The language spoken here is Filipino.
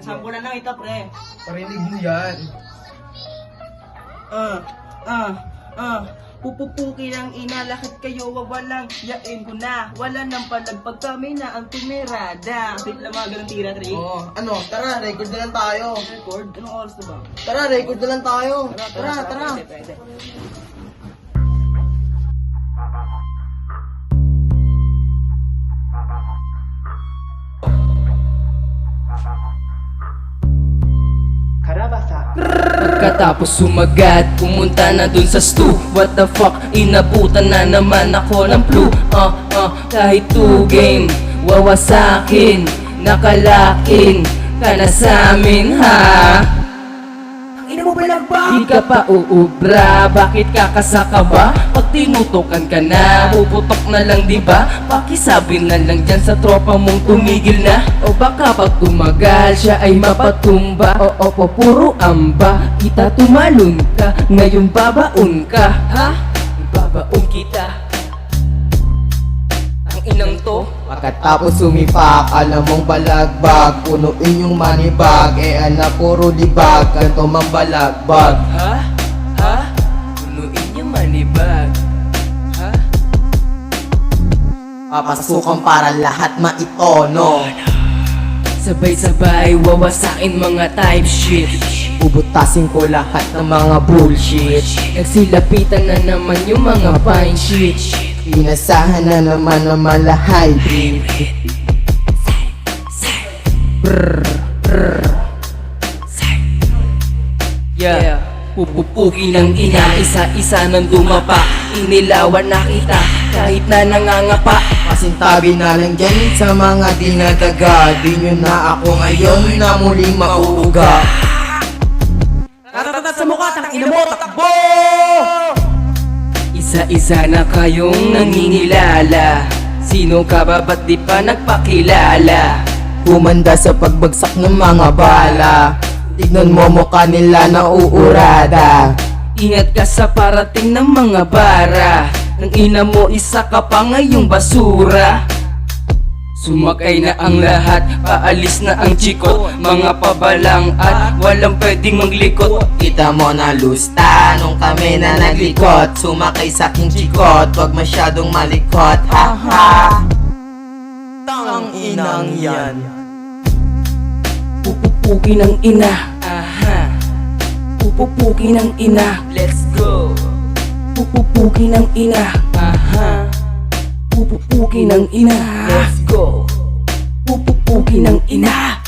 Sampulan lang ito, pre. Parinig mo yan. Pupupuki ng ina, lakit kayo, wawalang yain ko na. Wala nang palagpag kami na ang tumirada. Bit lang mga ganun tira, Trey. Oo. Ano, tara, record na lang tayo. Record? Anong oras na ba? Tara, record na lang tayo. Tara. Pwede. Pagkatapos sumagat, pumunta na dun sa stew. What the fuck, inabutan na naman ako ng flu. Kahit 2 game, wawasakin, nakalakin ka na sa amin, ha? Ina mo balagba! Di ka pa uubra, bakit kakasaka ba? Pag tinutukan ka na, puputok na lang diba? Pakisabi na lang dyan sa tropa mong tumigil na. O baka pag tumagal, siya ay mapatumba. O puro amba, kita tumalon ka, ngayon babaon ka. Ha? Babaon kita. Ang inang to. Pagkatapos sumipak, alam mong balagbag. Punuin yung money bag, anak puro libag. Ganto mang balagbag. Ha? Ha? Punuin yung manibag. Ha? Papasukan para lahat maitono. Sabay-sabay wawasakin mga type shit. Bubutasin ko lahat ng mga bullshit. Nagsilapitan na naman yung mga fine shit. Pinasahan na naman ng mga hybrid. Yeah, pupupuki ng ina, isa-isa nang dumapa. Inilawan na kita, kahit na nangangapa. Pasintabi na lang dyan sa mga dinadaga. Di nyo na ako ngayon na muling mauuga. Tatatat sa mukha, tang ina mo, takbo! Isa-isa na kayong nangingilala. Sino ka ba, ba't di pa nagpakilala? Kumanda sa pagbagsak ng mga bala. Tignan mo mukha nila na uurada. Ingat ka sa parating ng mga bara. Nang ina mo, isa ka pa ngayong basura. Sumakay na ang lahat, paalis na ang chikot. Mga pabalang at walang pwedeng maglikot. Kita mo na lusta nung kami na naglikot. Sumakay sa aking chikot, wag masyadong malikot. Haha. Tang inang yan. Pupupuki ng ina. Aha. Pupupuki ng ina. Let's go. Pupupuki ng ina. Aha. Pupupuki ng ina. Let's go. Pupupuki ng ina.